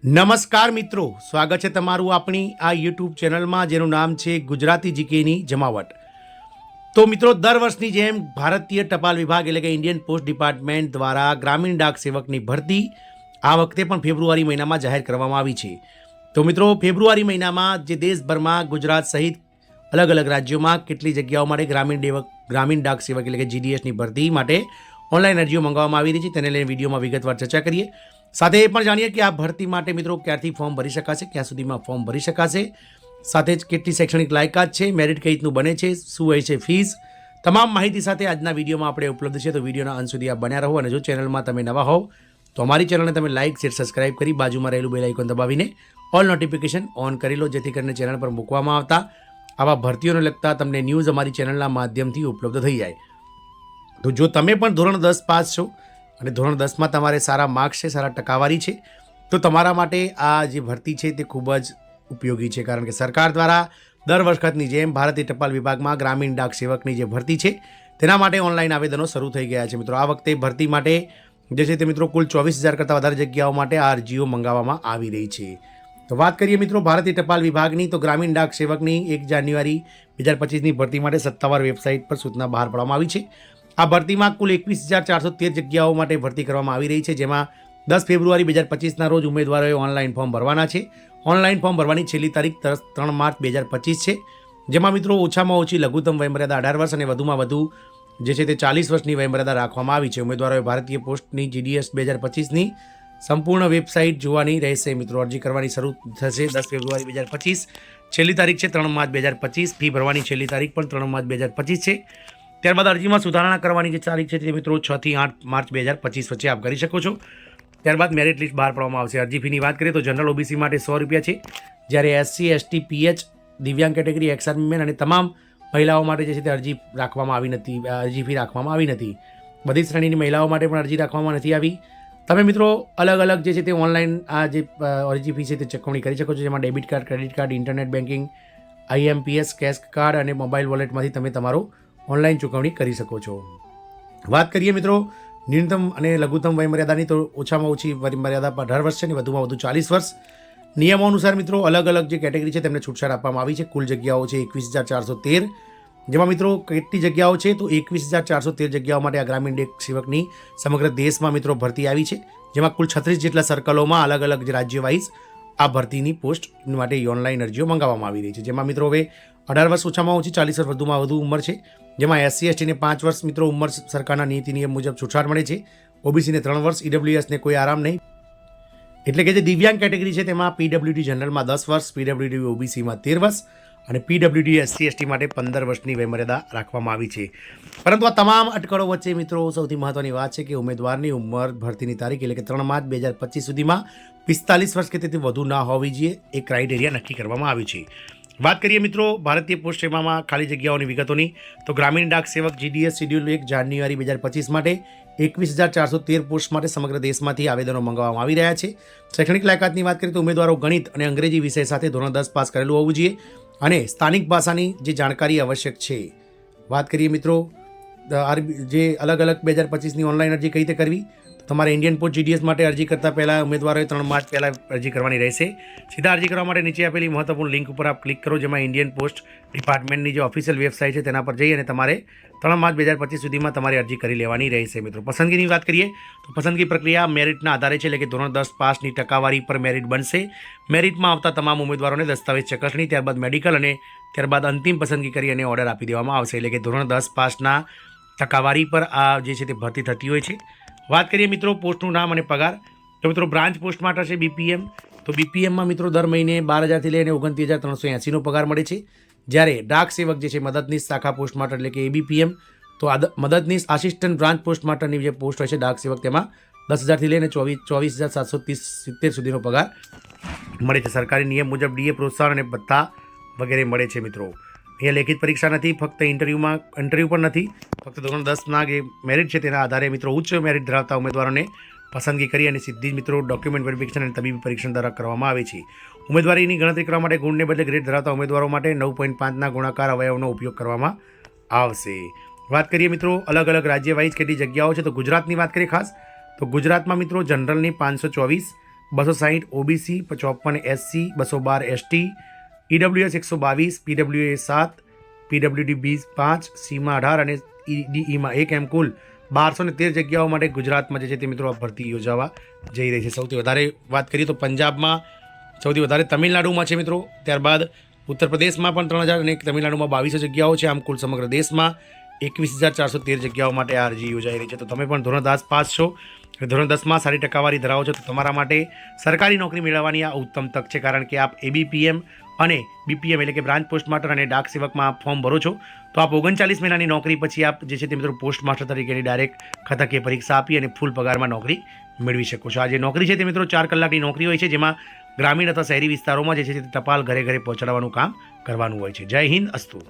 નમસ્કાર મિત્રો, સ્વાગત છે તમારું આપણી આ યુટ્યુબ ચેનલમાં જેનું નામ છે ગુજરાતી જીકેની જમાવટ। તો મિત્રો, દર વર્ષની જેમ ભારતીય ટપાલ વિભાગ એટલે કે ઇન્ડિયન પોસ્ટ ડિપાર્ટમેન્ટ દ્વારા ગ્રામીણ ડાક સેવકની ભરતી આ વખતે પણ ફેબ્રુઆરી મહિનામાં જાહેર કરવામાં આવી છે। તો મિત્રો, ફેબ્રુઆરી મહિનામાં જે દેશભરમાં ગુજરાત સહિત અલગ અલગ રાજ્યોમાં કેટલી જગ્યાઓ માટે ગ્રામીણ ડાક સેવક એટલે કે જીડીએસની ભરતી માટે ઓનલાઈન અરજીઓ મંગાવવામાં આવી રહી છે, તેને લઈને વિડીયોમાં વિગતવાર ચર્ચા કરીએ। સાથે એ પણ જાણીએ કે આ ભરતી માટે મિત્રો ક્યારથી ફોર્મ ભરી શકાશે, ક્યાં સુધીમાં ફોર્મ ભરી શકાશે, સાથે જ કેટલી શૈક્ષણિક લાયકાત છે, મેરિટ કઈ રીતનું બને છે, શું હોય છે ફીસ, તમામ માહિતી સાથે આજના વિડીયોમાં આપણે ઉપલબ્ધ છે। તો વિડીયોના અંત સુધી આપ બન્યા રહો અને જો ચેનલમાં તમે નવા હોવ તો અમારી ચેનલને તમે લાઇક શેર સબસ્ક્રાઇબ કરી બાજુમાં રહેલું બેલ આઇકોન દબાવીને ઓલ નોટિફિકેશન ઓન કરી લો, જેથી કરીને ચેનલ પર મૂકવામાં આવતા આવા ભરતીઓને લગતા તમને ન્યૂઝ અમારી ચેનલના માધ્યમથી ઉપલબ્ધ થઈ જાય। તો જો તમે પણ ધોરણ 10 પાસ છો અને ધોરણ 10માં તમારે સારા માર્ક્સ છે, સારા ટકાવારી છે, તો તમારા માટે આ જે ભરતી છે તે ખૂબ જ ઉપયોગી છે, કારણ કે સરકાર દ્વારા દર વખતની જેમ ભારતીય ટપાલ વિભાગમાં ગ્રામીણ ડાક સેવકની જે ભરતી છે તેના માટે ઓનલાઈન આવેદનો શરૂ થઈ ગયા છે। મિત્રો, આ વખતે ભરતી માટે જે છે તે મિત્રો કુલ 24,000 કરતાં વધારે જગ્યાઓ માટે આ અરજીઓ મંગાવવામાં આવી રહી છે। તો વાત કરીએ મિત્રો ભારતીય ટપાલ વિભાગની, તો ગ્રામીણ ડાક સેવકની 1 જાન્યુઆરી 2025ની ભરતી માટે સત્તાવાર વેબસાઇટ પર સૂચના બહાર પાડવામાં આવી છે। આ ભરતીમાં કુલ 21,413 જગ્યાઓ માટે ભરતી કરવામાં આવી રહી છે, જેમાં 10 ફેબ્રુઆરી 2025ના રોજ ઉમેદવારોએ ઓનલાઈન ફોર્મ ભરવાના છે। ઓનલાઈન ફોર્મ ભરવાની છેલ્લી તારીખ 3 માર્ચ 2025 છે, જેમાં મિત્રો ઓછામાં ઓછી લઘુત્તમ વયમર્યાદા 18 વર્ષ અને વધુમાં વધુ જે છે તે 40 વર્ષની વયમર્યાદા રાખવામાં આવી છે। ઉમેદવારોએ ભારતીય પોસ્ટની જીડીએસ 2025ની સંપૂર્ણ વેબસાઇટ જોવાની રહેશે। મિત્રો, અરજી કરવાની શરૂ થશે 10 ફેબ્રુઆરી 2025, છેલ્લી તારીખ છે 3 માર્ચ 2025, ફી ભરવાની છેલ્લી તારીખ પણ 3 માર્ચ 2025 છે। ત્યારબાદ અરજીમાં સુધારણા કરવાની જે તારીખ છે તે મિત્રો 6 થી 8 માર્ચ 2025 વચ્ચે આપ કરી શકો છો। ત્યારબાદ મેરિટ લિસ્ટ બહાર પાડવામાં આવશે। અરજી ફીની વાત કરીએ તો જનરલ ઓબીસી માટે 100 રૂપિયા છે, જ્યારે એસસી એસટી પીએચ દિવ્યાંગ કેટેગરી એક્સઆર્મીમેન અને તમામ મહિલાઓ માટે જે છે તે અરજી ફી રાખવામાં આવી નથી। બધી શ્રેણીની મહિલાઓ માટે પણ અરજી રાખવામાં નથી આવી। તમે મિત્રો અલગ અલગ જે છે તે ઓનલાઈન આ જે અરજી ફી છે તે ચૂકવણી કરી શકો છો, જેમાં debit card, credit card, internet banking, IMPS, cash card અને મોબાઈલ વોલેટમાંથી તમે તમારો ઓનલાઈન ચૂકવણી કરી શકો છો। વાત કરીએ મિત્રો ન્યૂનતમ અને લઘુત્તમ વયમર્યાદાની, તો ઓછામાં ઓછી વયમર્યાદા 18 વર્ષ છે અને વધુમાં વધુ 40 વર્ષ। નિયમો અનુસાર મિત્રો અલગ અલગ જે કેટેગરી છે તેમને છૂટછાટ આપવામાં આવી છે। કુલ જગ્યાઓ છે 21,413, જેમાં મિત્રો કેટલી જગ્યાઓ છે તો 21,413 જગ્યાઓ માટે આ ગ્રામીણ ડાક સેવકની સમગ્ર દેશમાં મિત્રો ભરતી આવી છે, જેમાં કુલ 36 જેટલા સર્કલોમાં અલગ અલગ રાજ્ય વાઇઝ આ ભરતીની પોસ્ટ માટે ઓનલાઈન અરજીઓ મંગાવવામાં આવી રહી છે, જેમાં મિત્રો હવે 18 વર્ષ ઓછામાં ઓછી, 40 વર્ષ વધુમાં વધુ ઉંમર છે, જેમાં એસસી એસટીને 5 વર્ષ મિત્રો ઉંમર સરકારના નીતિ નિયમ મુજબ છૂટછાટ મળે છે, ઓબીસીને 3 વર્ષ, ઈડબ્લ્યુએસને કોઈ આરામ નહીં, એટલે કે જે દિવ્યાંગ કેટેગરી છે તેમાં પીડબ્લ્યુડી જનરલમાં 10 વર્ષ, પીડબ્લ્યુડી ઓબીસીમાં 13 વર્ષ અને પીડબ્લ્યુડી એસસી એસટી માટે 15 વર્ષની વયમર્યાદા રાખવામાં આવી છે। પરંતુ આ તમામ અટકળો વચ્ચે મિત્રો સૌથી મહત્વની વાત છે કે ઉમેદવારની ઉંમર ભરતીની તારીખ એટલે કે 3 માર્ચ 2025 સુધીમાં 45 વર્ષ કે તેથી વધુ ના હોવી જોઈએ, એ ક્રાઇટેરિયા નક્કી કરવામાં આવ્યું છે। વાત કરીએ મિત્રો ભારતીય પોસ્ટ સેવામાં ખાલી જગ્યાઓની વિગતોની, તો ગ્રામીણ ડાક સેવક જીડીએસ શેડ્યુલ 1 જાન્યુઆરી 2025 માટે 21,413 પોસ્ટ માટે સમગ્ર દેશમાંથી આવેદનો મંગાવવામાં આવી રહ્યા છે। શૈક્ષણિક લાયકાતની વાત કરીએ તો ઉમેદવારો ગણિત અને અંગ્રેજી વિષય સાથે ધોરણ 10 પાસ કરેલું હોવું જોઈએ અને સ્થાનિક ભાષાની જે જાણકારી આવશ્યક છે। વાત કરીએ મિત્રો જે અલગ અલગ 2025ની ઓનલાઈન અરજી કઈ રીતે કરવી, તમારે ઇન્ડિયન પોસ્ટ જીડીએસ માટે અરજી કરતાં પહેલાં ઉમેદવારોએ 3 માર્ચ પહેલાં અરજી કરવાની રહેશે। સીધા અરજી કરવા માટે નીચે આપેલી મહત્વપૂર્ણ લિંક ઉપર આપ ક્લિક કરો, જેમાં ઇન્ડિયન પોસ્ટ ડિપાર્ટમેન્ટની જે ઓફિશિયલ વેબસાઇટ છે તેના પર જઈ અને તમારે 3 માર્ચ 2025 સુધીમાં તમારી અરજી કરી લેવાની રહેશે। મિત્રો, પસંદગીની વાત કરીએ તો પસંદગી પ્રક્રિયા મેરિટના આધારે છે, એટલે કે ધોરણ 10 પાસની ટકાવારી પર મેરિટ બનશે। મેરિટમાં આવતા તમામ ઉમેદવારોને દસ્તાવેજ ચકાસણી, ત્યારબાદ મેડિકલ અને ત્યારબાદ અંતિમ પસંદગી કરી અને ઓર્ડર આપી દેવામાં આવશે, એટલે કે ધોરણ 10 પાસના ટકાવારી પર આ જે છે તે ભરતી થતી હોય છે। વાત કરીએ મિત્રો પોસ્ટનું નામ અને પગાર, તો મિત્રો બ્રાન્ચ પોસ્ટ માટે છે બીપીએમ, તો બીપીએમમાં મિત્રો દર મહિને 12,000થી લઈને 29,380નો પગાર મળે છે, જ્યારે ડાક સેવક જે છે મદદનીશ શાખા પોસ્ટ માટે એટલે કે એબીપીએમ, તો મદદનીશ આસિસ્ટન્ટ બ્રાન્ચ પોસ્ટ માટેની જે પોસ્ટ હોય છે ડાક સેવક, તેમાં 10,000થી લઈને 24,770 સુધીનો પગાર મળે છે। સરકારી નિયમ મુજબ ડીએ, પ્રોત્સાહન અને ભથ્થા વગેરે મળે છે। મિત્રો, અહીંયા લેખિત પરીક્ષા નથી, ફક્ત ઇન્ટરવ્યૂ પણ નથી, ફક્ત ધોરણ 10ના જે મેરિટ છે તેના આધારે મિત્રો ઉચ્ચ મેરિટ ધરાવતા ઉમેદવારોને પસંદગી કરી અને સીધી જ મિત્રો ડોક્યુમેન્ટ વેરિફિકેશન અને તબીબી પરીક્ષણ દ્વારા કરવામાં આવે છે। ઉમેદવારીની ગણતરી કરવા માટે ગુણને બદલે ગ્રેડ ધરાવતા ઉમેદવારો માટે 9.5ના ગુણાકાર અવયવનો ઉપયોગ કરવામાં આવશે। વાત કરીએ મિત્રો અલગ અલગ રાજ્ય વાઇઝ કેટલી જગ્યાઓ છે, તો ગુજરાતની વાત કરીએ ખાસ, તો ગુજરાતમાં મિત્રો જનરલની 524, 260 OBC, 54 SC, 212 ST, EWS 122, PWA 7, PWD 5, સીમાં 18 અને EDEમાં 1 એમ કુલ 1213 જગ્યાઓ માટે ગુજરાતમાં જે છે તે મિત્રો આ ભરતી યોજાવા જઈ રહી છે. સૌથી વધારે વાત કરીએ તો પંજાબમાં, સૌથી વધારે તમિલનાડુમાં છે મિત્રો, ત્યારબાદ ઉત્તર પ્રદેશમાં પણ 3000 અને તમિલનાડુમાં 2200 જગ્યાઓ છે. આમ કુલ સમગ્ર દેશમાં 21,413 જગ્યાઓ માટે આ અરજી યોજાઈ રહી છે. તો તમે પણ ધોરણ 10 પાસ છો, ધોરણ 10માં સારી ટકાવારી ધરાવો છો તો તમારા માટે સરકારી નોકરી મેળવવાની આ ઉત્તમ તક છે, કારણ કે આપ ABPM અને BPM એટલે કે બ્રાન્ચ પોસ્ટ માસ્ટર અને ડાક સેવકમાં આપ ફોર્મ ભરો છો તો આપ 39 મહિનાની નોકરી પછી આપ જે છે તે મિત્રો પોસ્ટ માસ્ટર તરીકેની ડાયરેક્ટ ખાતાકીય પરીક્ષા આપી અને ફૂલ પગારમાં નોકરી મેળવી શકો છો. આ જે નોકરી છે તે મિત્રો 4 કલાકની નોકરી હોય છે, જેમાં ગ્રામીણ અથવા શહેરી વિસ્તારોમાં જે છે તે ટપાલ ઘરે ઘરે પહોંચાડવાનું કામ કરવાનું હોય છે. જય હિન્દ, અસ્તુ.